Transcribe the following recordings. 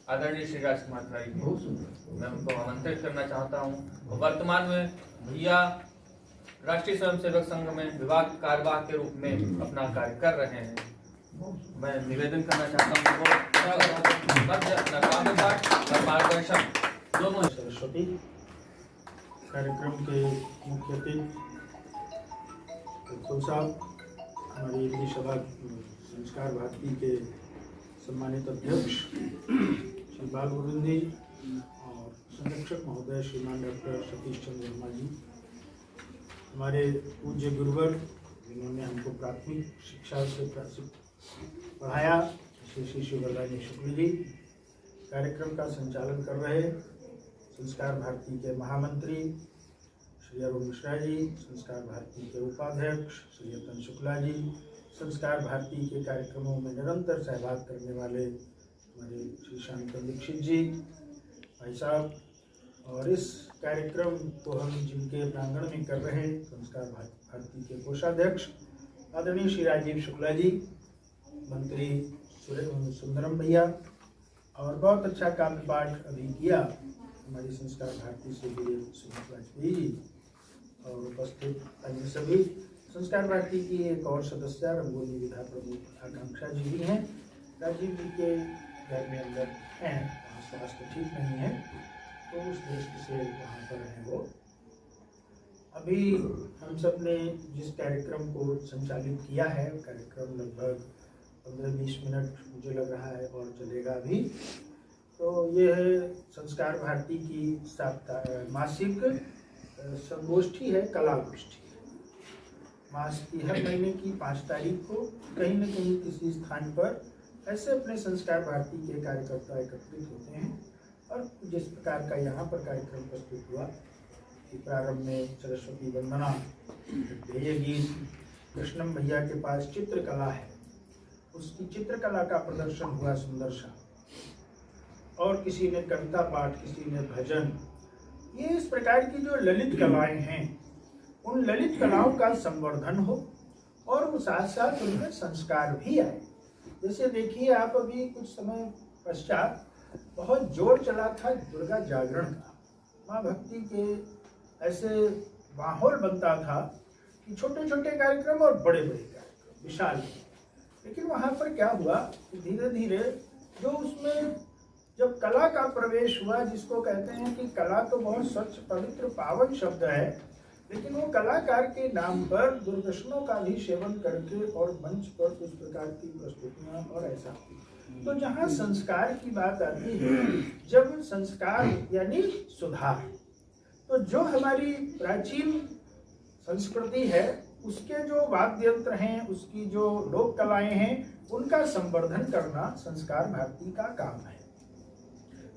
आदरणीय श्री राजकुमार भाई, मैं उनको आमंत्रित करना चाहता हूँ। वर्तमान में भैया राष्ट्रीय स्वयंसेवक संघ में विभाग कार्यवाह के रूप में अपना कार्य कर रहे हैं। मैं निवेदन करना चाहता हूँ वो अपना कार्यभार और मार्गदर्शन दोनों। सरस्वती कार्यक्रम के मुख्य अतिथि साहब, हमारी हिंदी सभा संस्कार भारती के सम्मानित अध्यक्ष श्री बाल गोविंद जी और संरक्षक महोदय श्रीमान डॉक्टर सतीश चंद्र वर्मा जी, हमारे पूज्य गुरुवर जिन्होंने हमको प्राथमिक शिक्षा से पढ़ाया, श्री श्री शिवरानी शुक्ल जी, कार्यक्रम का संचालन कर रहे संस्कार भारती के महामंत्री श्री अरुण मिश्रा जी, संस्कार भारती के उपाध्यक्ष श्री यतन शुक्ला जी, संस्कार भारती के कार्यक्रमों में निरंतर सहभाग करने वाले हमारे श्री शांतन दीक्षित जी भाई साहब, और इस कार्यक्रम को हम जिनके प्रांगण में कर रहे संस्कार भारती के कोषाध्यक्ष आदरणीय श्री राजीव शुक्ला जी, मंत्री सुंदरम भैया, और बहुत अच्छा काव्य पाठ अभी किया हमारी संस्कार भारती से जुड़े सुमित वाजपेयी जी, और उपस्थित अन्य सभी संस्कार भारती की एक और सदस्य रंगोली विधा प्रमुख आकांक्षा जी भी हैं। राजीव जी के घर में अंदर हैं, वहाँ स्वास्थ्य ठीक नहीं है तो उस दृष्टि से वहाँ पर हैं वो। अभी हम सब ने जिस कार्यक्रम को संचालित किया है, कार्यक्रम लगभग 15-20 मिनट मुझे लग रहा है और चलेगा भी। तो ये है संस्कार भारती की मासिक संगोष्ठी है, कला गोष्ठी मास की हर महीने की 5 तारीख को कहीं न कहीं किसी स्थान पर ऐसे अपने संस्कार भारती के कार्यकर्ता एकत्रित होते हैं। और जिस प्रकार का यहाँ पर कार्यक्रम प्रस्तुत हुआ कि प्रारंभ में सरस्वती वंदना, ध्येय गीत, कृष्णम भैया के पास चित्रकला है, उसकी चित्रकला का प्रदर्शन हुआ सुंदर सा, और किसी ने कविता पाठ, किसी ने भजन। ये इस प्रकार की जो ललित कलाएं हैं, उन ललित कलाओं का संवर्धन हो और साथ साथ उनमें संस्कार भी आए। जैसे देखिए आप, अभी कुछ समय पश्चात बहुत जोर चला था दुर्गा जागरण का, माँ भक्ति के ऐसे माहौल बनता था कि छोटे छोटे कार्यक्रम और बड़े बड़े कार्यक्रम विशाल। लेकिन वहाँ पर क्या हुआ, धीरे धीरे जो उसमें जब कला का प्रवेश हुआ, जिसको कहते हैं कि कला तो बहुत स्वच्छ पवित्र पावन शब्द है, लेकिन वो कलाकार के नाम पर दुर्दर्शनों का भी सेवन करके और मंच पर कुछ प्रकार की प्रस्तुतियां और ऐसा। तो जहाँ संस्कार की बात आती है, जब संस्कार यानी सुधार, तो जो हमारी प्राचीन संस्कृति है उसके जो वाद्य यंत्र हैं, उसकी जो लोक कलाएं हैं, उनका संवर्धन करना संस्कार भारती का काम है।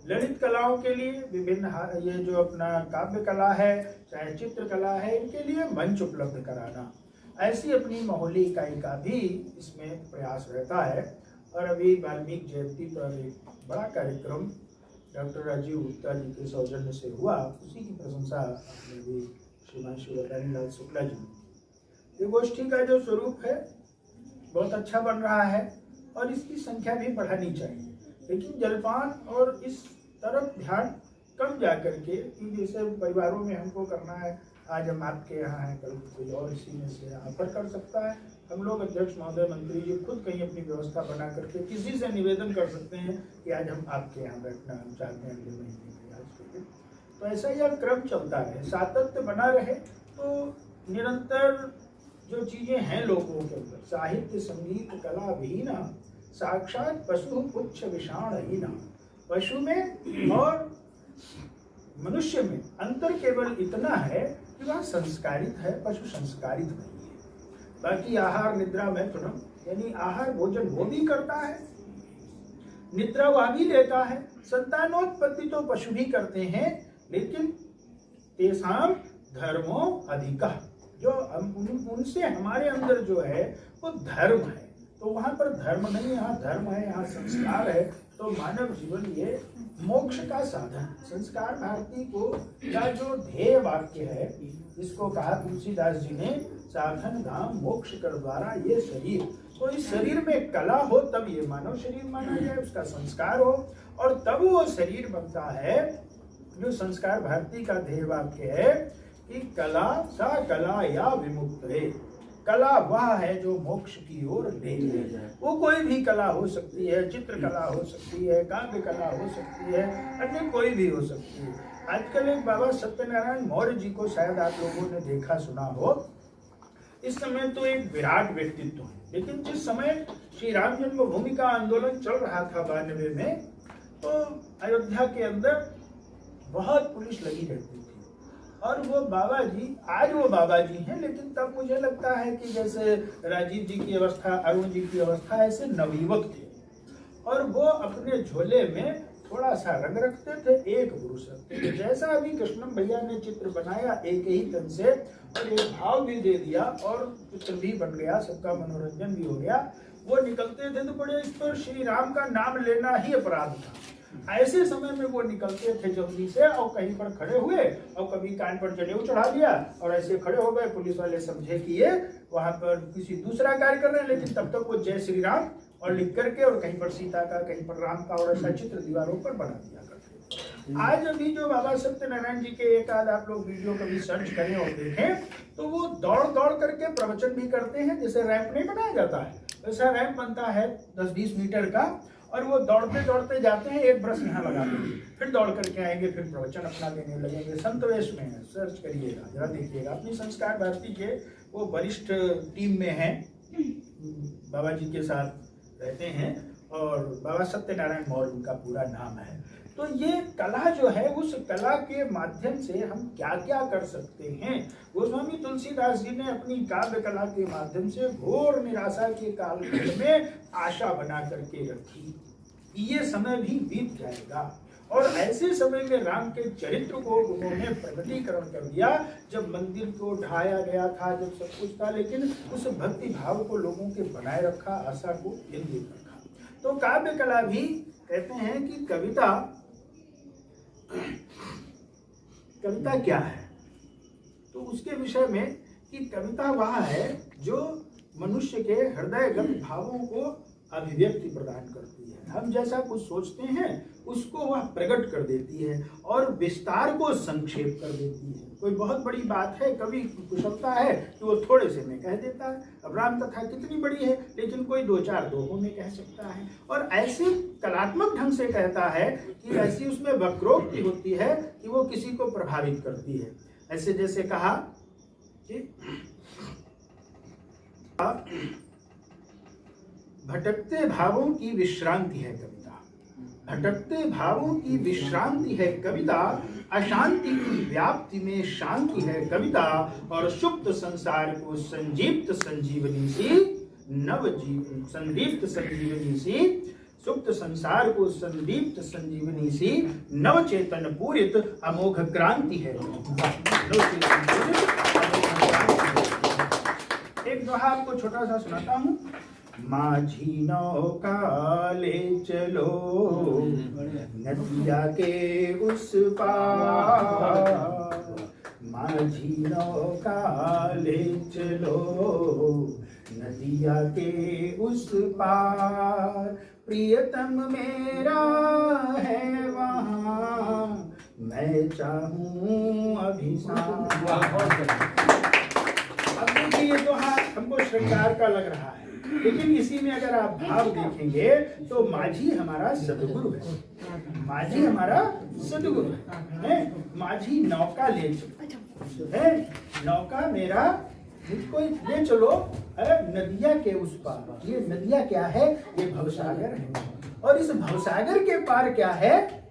ललित कलाओं के लिए विभिन्न, ये जो अपना काव्य कला है, चाहे चित्र कला है, इनके लिए मंच उपलब्ध कराना, ऐसी अपनी माहौली इकाई का भी इसमें प्रयास रहता है। और अभी वाल्मीकि जयंती पर एक बड़ा कार्यक्रम डॉक्टर राजीव गुप्ता जी के सौजन्य से हुआ, उसी की प्रशंसा आपने भी श्रीमान शिवरानी लाल शुक्ला जी। ये गोष्ठी का जो स्वरूप है बहुत अच्छा बन रहा है और इसकी संख्या भी बढ़ानी चाहिए, लेकिन जलपान और इस तरफ ध्यान कम जा करके कि जैसे परिवारों में हमको करना है, आज हम आपके यहाँ हैं, कल कोई और इसी में से यहाँ पर कर सकता है। हम लोग अध्यक्ष महोदय, मंत्री जी खुद कहीं अपनी व्यवस्था बना करके किसी से निवेदन कर सकते हैं कि आज हम आपके यहाँ बैठना हम चाहते हैं, अगले महीने में आज के दिन। तो ऐसा यह क्रम चलता रहे, सातत्य बना रहे, तो निरंतर जो चीजें हैं लोगों के अंदर, साहित्य संगीत कला विहीना साक्षात पशु पुच्छ विषाण हीना। पशु में और मनुष्य में अंतर केवल इतना है कि वह संस्कारित है, पशु संस्कारित नहीं है। बाकी आहार निद्रा मैथुनम, यानी आहार भोजन वो भी करता है, निद्रा वह भी लेता है, संतानोत्पत्ति तो पशु भी करते हैं, लेकिन तेसाम धर्मो अधिका, जो उनसे हमारे अंदर जो है वो धर्म है। तो वहाँ पर धर्म नहीं, यहाँ धर्म है, यहाँ संस्कार है। तो मानव जीवन ये मोक्ष का साधन, संस्कार भारती को का जो ध्येय वाक्य है, जिसको कहा तुलसीदास जी ने, साधन धाम मोक्ष कर द्वारा ये शरीर। तो इस शरीर में कला हो तब ये मानव शरीर माना जाए, उसका संस्कार हो, और तब वो शरीर बनता है। जो संस्कार भारती का ध्येय वाक्य है कि कला सा कला या विमुक्त है। कला वह है जो मोक्ष की ओर ले जाए। वो कोई भी कला हो सकती है, चित्रकला हो सकती है, काव्य कला हो सकती है, अन्य कोई भी हो सकती है। आजकल एक बाबा सत्यनारायण मौर्य जी को शायद आप लोगों ने देखा सुना हो। इस समय तो एक विराट व्यक्तित्व है, लेकिन जिस समय श्री राम जन्मभूमि का आंदोलन चल रहा था 92 में, तो अयोध्या के अंदर बहुत पुलिस लगी रहती थी। और वो बाबा जी, आज वो बाबा जी हैं, लेकिन तब मुझे लगता है कि जैसे राजीव जी की अवस्था, अरुण जी की अवस्था, ऐसे नवयुवक थे। और वो अपने झोले में थोड़ा सा रंग रखते थे, एक पुरुष रखते थे। जैसा अभी कृष्णम भैया ने चित्र बनाया एक ही तन से, और एक भाव भी दे दिया और चित्र भी बन गया, सबका मनोरंजन भी हो गया। वो निकलते थे तो बड़े, इस पर श्री राम का नाम लेना ही अपराध था। ऐसे समय में वो निकलते थे जल्दी से, और कहीं पर खड़े हुए और कभी कान पर जनेऊ चढ़ा दिया और ऐसे खड़े हो गए। पुलिस वाले समझे कि ये वहां पर किसी दूसरा कार्य कर रहे हैं, लेकिन तब तक वो जय श्री राम और लिख करके, और कहीं पर सीता का, कहीं पर राम का, और ऐसा चित्र दीवारों पर बना दिया करते। आज अभी जो बाबा सत्यनारायण जी के एक आध आप लोग वीडियो कभी सर्च करें और देखें, तो वो दौड़ दौड़ करके प्रवचन भी करते हैं। जैसे रैंप नहीं बनाया जाता है, वैसा रैंप बनता है 10-20 मीटर का, और वो दौड़ते दौड़ते जाते हैं, एक ब्रश यहाँ लगा देंगे, फिर दौड़ करके आएंगे, फिर प्रवचन अपना देने लगेंगे। संत वेश में है, सर्च करिएगा, जरा देखिएगा। अपनी संस्कार भारती के वो वरिष्ठ टीम में हैं, बाबा जी के साथ रहते हैं, और बाबा सत्यनारायण मौर्य उनका पूरा नाम है। तो ये कला जो है, उस कला के माध्यम से हम क्या क्या कर सकते हैं। गोस्वामी तुलसीदास जी ने अपनी काव्य कला के माध्यम से घोर निराशा के कालखंड में आशा बना करके रखी। ये समय भी बीत जाएगा, और ऐसे समय में राम के चरित्र को उन्होंने प्रकटीकरण कर दिया। जब मंदिर को ढाया गया था, जब सब कुछ था, लेकिन उस भक्ति भाव को लोगों के बनाए रखा, आशा को केंद्रित रखा। तो काव्य कला भी कहते हैं कि कविता क्या है, तो उसके विषय में कि कविता वह है जो मनुष्य के हृदयगत भावों को अभिव्यक्ति प्रदान करती है। हम जैसा कुछ सोचते हैं उसको वह प्रकट कर देती है, और विस्तार को संक्षेप कर देती है। कोई बहुत बड़ी बात है, कवि कुशलता है कि वो थोड़े से में कह देता है। अब राम कथा कितनी बड़ी है, लेकिन कोई 2-4 दोहों में कह सकता है, और ऐसे कलात्मक ढंग से कहता है कि ऐसी उसमें वक्रोक्ति होती है कि वो किसी को प्रभावित करती है। ऐसे जैसे कहा कि भटकते भावों की विश्रांति है कविता, भटकते भावों की विश्रांति है कविता, अशांति की व्याप्ति में शांति है कविता, और सुप्त संसार को संजीवित संजीवनी सी संदीप्त संजीवनी सी, सुप्त संसार को संदीप्त संजीवनी सी, नव चेतन पूरित अमोघ क्रांति है। एक दोहा आपको छोटा सा सुनाता हूँ। माझी नौका ले चलो नदिया के उस पार, माझी नौका ले चलो नदिया के उस पार, प्रियतम मेरा है वहाँ, मैं चाहूँ अभिसार। अब देखिए ये दोहा हमको श्रृंगार का लग रहा है, लेकिन इसी में अगर आप भाव देखेंगे तो माझी हमारा सदगुरु है, माझी हमारा सदगुरु है। माझी नौका ले चलो है, नौका मेरा मुझको ले चलो नदिया के उस पार। ये नदिया क्या है? ये भवसागर है, और इस भवसागर के पार क्या है?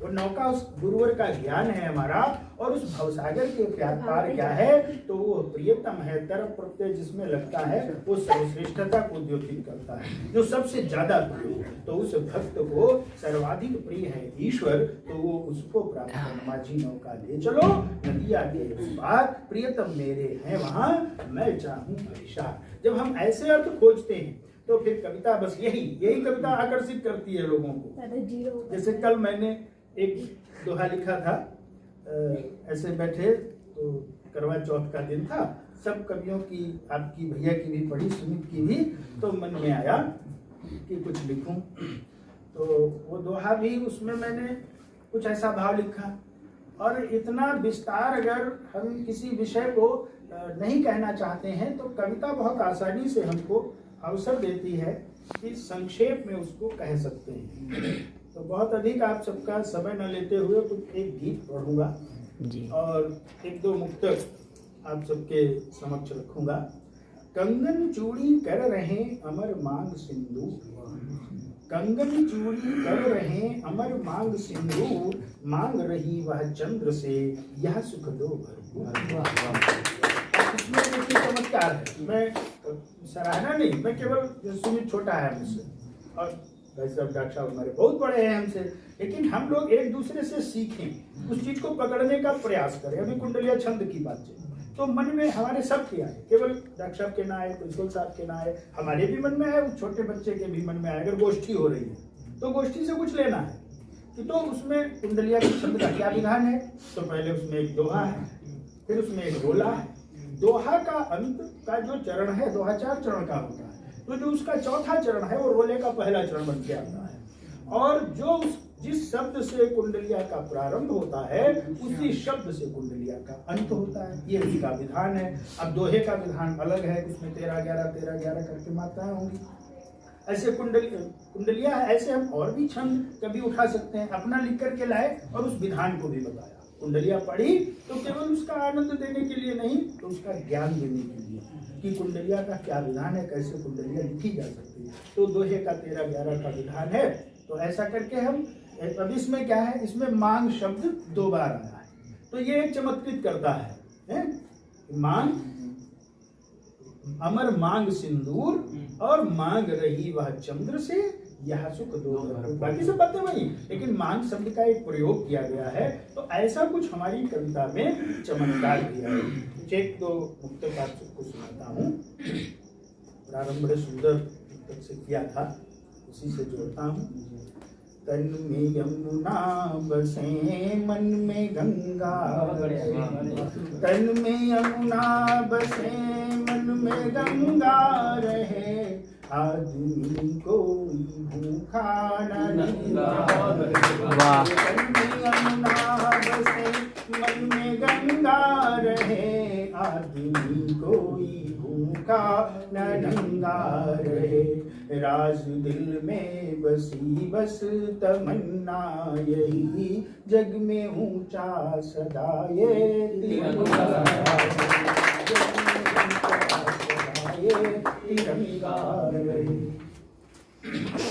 वो नौका उस गुरुवर का ज्ञान है हमारा, और उस भवसागर के पार क्या है? तो वो प्रियतम है, तरफ प्रत्यय जिसमें लगता है वो सर्वश्रेष्ठता को द्योतित करता है, जो सबसे ज्यादा प्रिय है। तो उस भक्त को सर्वाधिक प्रिय है ईश्वर, तो वो उसको प्राप्त करना। माझी नौका ले चलो नदिया के उस पार, प्रियतम मेरे हैं वहां, मैं चाहूं अभिसार। जब हम ऐसे अर्थ खोजते हैं तो फिर कविता बस यही कविता आकर्षित करती है लोगों को। जैसे कल मैंने एक दोहा लिखा था, ऐसे बैठे तो करवा चौथ का दिन था, सब कवियों की, आपकी भैया की भी पढ़ी, सुमित की भी, तो मन में आया कि कुछ लिखूं। तो वो दोहा भी उसमें मैंने कुछ ऐसा भाव लिखा। और इतना विस्तार अगर हम किसी विषय को नहीं कहना चाहते हैं तो कविता बहुत आसानी से हमको अवसर देती है कि संक्षेप में उसको कह सकते हैं। तो बहुत अधिक आप सबका समय न लेते हुए कुछ एक गीत पढ़ूंगा जी। और एक दो मुक्तक आप सबके समक्ष रखूंगा। कंगन चूड़ी कर रहे अमर मांग सिंदूर, कंगन चूड़ी कर रहे अमर मांग सिंदूर, मांग रही वह चंद्र से यह सुख दो भरपूर। इसमें देखिए चमत्कार है। मैं सराहना नहीं, मैं केवल सुमित छोटा है मुझसे और भाई साहब डॉक्टर साहब हमारे बहुत बड़े हैं हमसे, लेकिन हम लोग एक दूसरे से सीखें, उस चीज को पकड़ने का प्रयास करें। अभी कुंडलिया छंद की बात है तो मन में हमारे सब के आए, केवल डॉक्टर साहब के ना आए, प्रिंसिपल साहब के ना आए, हमारे भी मन में है, उस छोटे बच्चे के भी मन में आए। अगर गोष्ठी हो रही है तो गोष्ठी से कुछ लेना है कि तो उसमें कुंडलिया के छंद का क्या विधान है। तो पहले उसमें एक दोहा है, फिर उसमें एक रोला है। दोहा का अंत का जो चरण है, दोहा 4 चरण का होता है, तो जो उसका चौथा चरण है वो रोले का पहला चरण बन के आता है। और जो जिस शब्द से कुंडलिया का प्रारंभ होता है उसी शब्द से कुंडलिया का अंत होता है। ये उसका विधान है। अब दोहे का विधान अलग है, उसमें 13-11 करके मात्राएं होंगी। ऐसे कुंडलिया है, ऐसे हम और भी छंद कभी उठा सकते हैं। अपना लिख करके लाए और उस विधान को भी बताया। कुंडलिया पढ़ी तो केवल उसका आनंद देने के लिए नहीं, तो उसका ज्ञान देने के लिए कि कुंडलिया का क्या विधान है, कैसे कुंडलिया लिखी जा सकती है। तो दोहे का 13-11 का विधान है। तो ऐसा करके हम अब इसमें क्या है, इसमें मांग शब्द 2 बार आया है, तो ये एक चमत्कृत करता है? मांग, अमर मांग सिंदूर और मांग रही वह चंद्र से यह सुख दो। बाकी सब बातें वही, लेकिन मांग शब्द का एक प्रयोग किया गया है। तो ऐसा कुछ हमारी कविता में चमत्कार दिया है। कुछ 1-2 मुक्तक आप सबको सुनाता हूँ। प्रारंभ बड़े सुंदर मुक्तक से किया था, उसी से जोड़ता हूँ। तन में यमुना बसे मन में गंगा, तन में यमुना बसे मन में गंगा रहे, आदमी कोई भूखा न नंगा। तन में यमुना बसे मन में गंगा रहे, आदमी कोई भूखा न नंगा रहे। राज दिल में बसी बस तमन्ना यही, जग में ऊंचा सदा ये तिरंगा, तिरंगा रहे।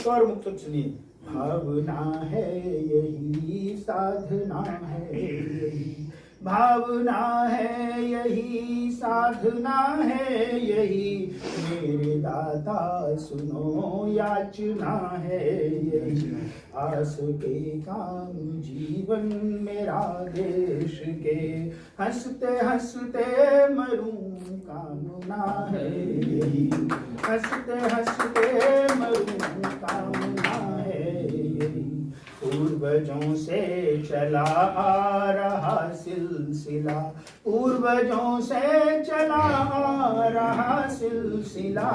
और मुक्तक सुनिए। भावना है यही, साधना है यही, भावना है यही, साधना है यही, मेरे दाता सुनो याचना है यही। आस के काम जीवन मेरा देश के, हंसते हंसते मरूं कामना है यही, हंसते हंसते मरूं कामना है यही। पूर्वजों से चला आ रहा सिलसिला, पूर्वजों से चला आ रहा सिलसिला,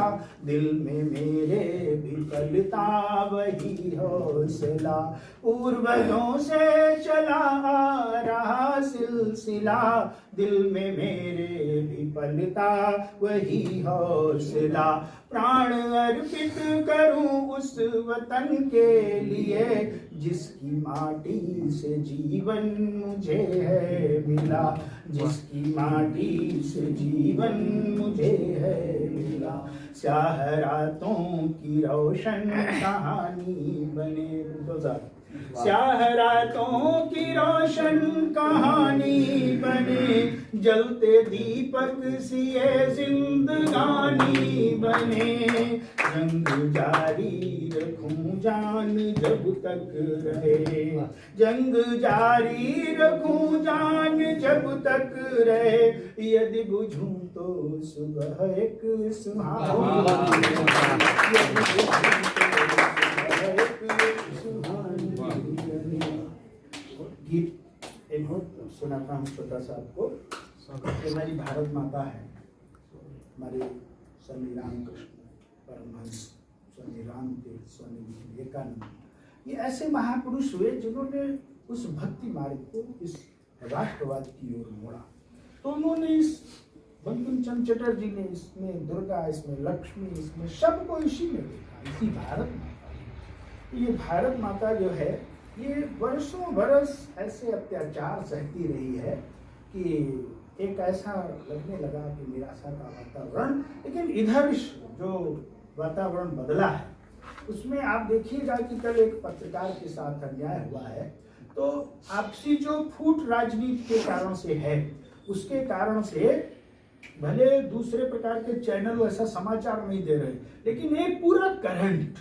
दिल में मेरे भी पलता वही हौसला। पूर्वजों से चला आ रहा सिलसिला, दिल में मेरे भी पलता वही हौसला। प्राण अर्पित करूं उस वतन के लिए, जिसकी माटी से जीवन मुझे है मिला, जिसकी माटी से जीवन मुझे है मिला। स्याह रातों की रोशन कहानी बने, स्याह रातों की रोशन कहानी बने, जलते दीपक सिए जिंदगानी बने। जंग जारी रखूं जान जब तक रहे, जंग जारी रखूं जान जब तक रहे, यदि बुझूं तो सुबह एक सुहानी, गीत एक सुनाता हूँ छोटा सा आपको। हमारी भारत माता है, हमारे स्वामी रामकृष्ण परमहंस, स्वामी रामदेव, स्वामी विवेकानंद, ये ऐसे महापुरुष हुए जिन्होंने उस भक्ति मार्ग को इस राष्ट्रवाद की ओर मोड़ा। तो उन्होंने इस बंकिम चंद्र चटर्जी ने इसमें दुर्गा, इसमें लक्ष्मी, इसमें सबको इसी में देखा, इसी भारत माता। ये भारत माता जो है ये वर्षों बरस ऐसे अत्याचार सहती रही है कि एक ऐसा लगने लगा कि निराशा का वातावरण, लेकिन इधर जो वातावरण बदला है उसमें आप देखिएगा कि कल एक पत्रकार के साथ अन्याय हुआ है, तो आपसी जो फूट राजनीति के कारण से है, उसके कारण से भले दूसरे प्रकार के चैनल वैसा समाचार नहीं दे रहे, लेकिन एक पूरा करंट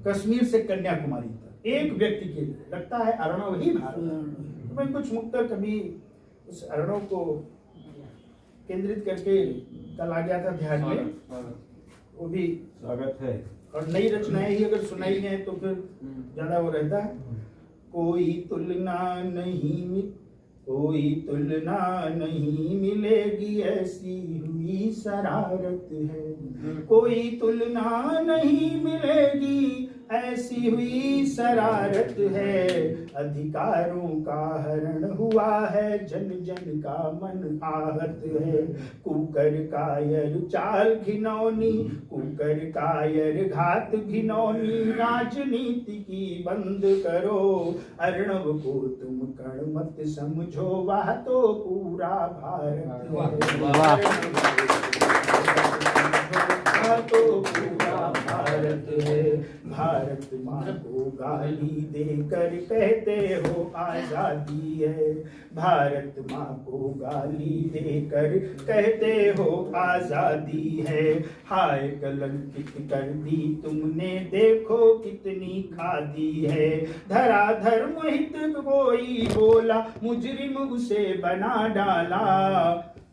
कश्मीर से कन्याकुमारी तक एक व्यक्ति के लिए लगता है अर्णव ही भारत। तो मैं कुछ मुक्त कभी उस अर्णव को केंद्रित करके कल आ गया था ध्यान में, वो भी स्वागत है। और नई रचनाएं ही अगर सुनाई हैं तो फिर ज्यादा वो रहता है। कोई तुलना नहीं, कोई तुलना नहीं मिलेगी, ऐसी हुई शरारत है। कोई तुलना नहीं मिलेगी, ऐसी हुई शरारत है। अधिकारों का हरण हुआ है, जन जन का मन आहत है। कुकर कायर चाल घिनौनी, कुकर कायर घात घिनौनी, राजनीति की बंद करो। अर्णव को तुम कण मत समझो, वह तो पूरा भारत है। तो पूरा भारत है। भारत माँ को गाली देकर कहते हो आजादी है। भारत माँ को गाली देकर कहते हो आजादी है। हाय कलंकित कर दी तुमने, देखो कितनी खादी है। धराधर हित कोई बोला, मुजरिम उसे बना डाला।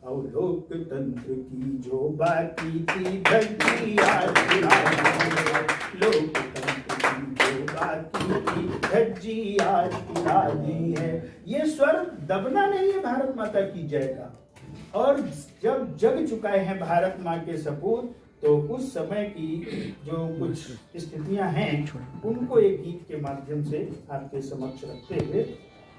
और लोकतंत्र की जो बाकी थी धज्जी आज उड़ा दी। लोकतंत्र की जो बाकी थी धज्जी आज उड़ा दी है। ये स्वर दबना नहीं है भारत माता की जय का। और जब जग चुकाए हैं भारत माँ के सपूत, तो उस समय की जो कुछ स्थितियां हैं उनको एक गीत के माध्यम से आपके समक्ष रखते हुए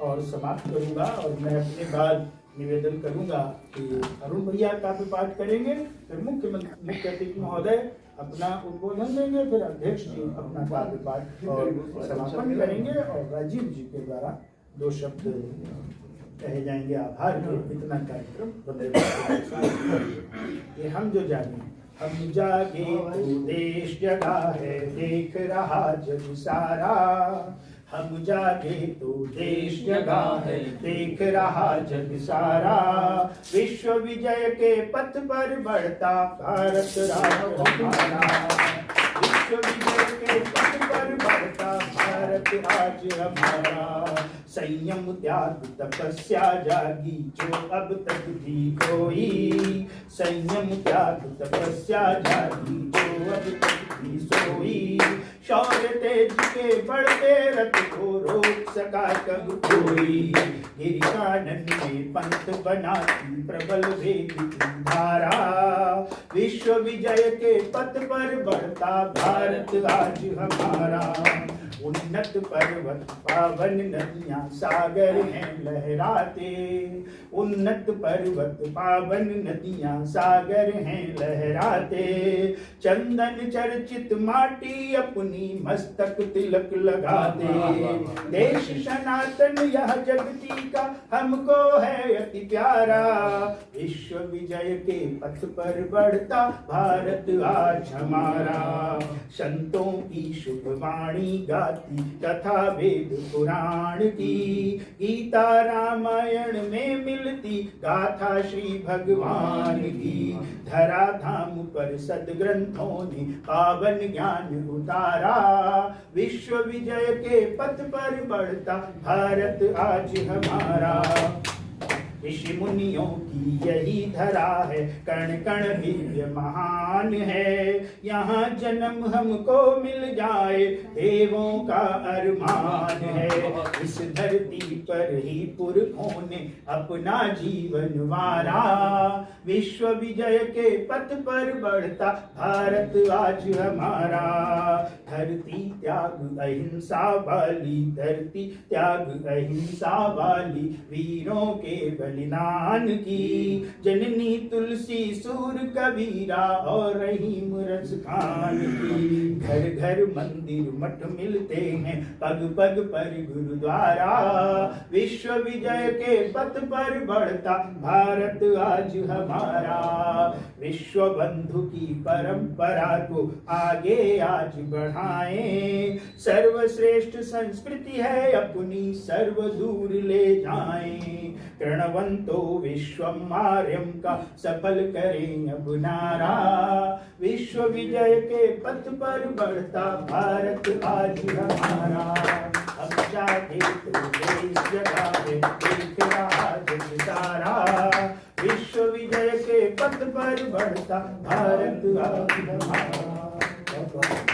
और समाप्त करूंगा। और मैं अपने बाद निवेदन करूंगा कि अरुण भैया काव्य पाठ करेंगे, फिर मुख्य अतिथि महोदय अपना उद्बोधन देंगे, फिर अध्यक्ष जी अपना काव्य पाठ और समापन करेंगे, और राजीव जी के द्वारा 2 शब्द कहे जाएंगे आभार के। इतना कार्यक्रम ये हम जो जागे, हम जागे तो देश जगा है, देख रहा जग सारा। हम जागे तो देश जगा है, देख रहा जग सारा। विश्व विजय के पथ पर बढ़ता भारत राष्ट्र हमारा। विश्व विजय के पथ पर बढ़ता भारत आज हमारा। संयम त्याग तपस्या जागी जो अब तक भी कोई। संयम त्याग तपस्या जागी जो अब तक भी सोई। शौर्य तेज के बढ़ते रथ को रोक सका कब कोई। गिरिकानन में पंथ बनाती प्रबल वेग की धारा। विश्व विजय के पथ पर बढ़ता भारत आज हमारा। उन्नत पर्वत पावन नदियां सागर हैं लहराते। उन्नत पर्वत पावन नदियां सागर हैं लहराते। चंदन चर्चित माटी अपनी मस्तक तिलक लगाते। देश सनातन यह जगती का हमको है अति प्यारा। विश्व विजय के पथ पर बढ़ता भारत आज हमारा। संतों की शुभ वाणी गाती तथा वेद पुराण की। गीता रामायण में मिलती गाथा श्री भगवान की। धरा धाम पर सदग्रंथों ने पावन ज्ञान उतारा। विश्व विजय के पथ पर बढ़ता भारत आज हमारा। ऋषि मुनियों की यही धरा है, कण कण दिव्य महान है। यहाँ जन्म हमको मिल जाए देवों का अरमान है। इस धरती पर ही पुरखों ने अपना जीवन वारा। विश्व विजय के पथ पर बढ़ता भारत आज हमारा। धरती त्याग अहिंसा वाली, धरती त्याग अहिंसा वाली, वीरों के बलिदान की। जननी तुलसी सूर कबीरा और रहीम रस खान की। घर घर मंदिर मठ मिलते हैं, पग पग पर गुरुद्वारा। विश्व विजय के पथ पर बढ़ता भारत आज हमारा। विश्व बंधु की परंपरा को आगे आज बढ़ाएं। सर्वश्रेष्ठ संस्कृति है अपनी, सर्व दूर ले जाएं। प्रणवंतो विश्वम आर्यम का सफल करें अब नारा। विश्व विजय के पथ पर बढ़ता भारत आज हमारा। अब चाहे तो देश जगावे देख रहा जग सारा। विश्व विजय के पथ पर बढ़ता भारत आज हमारा।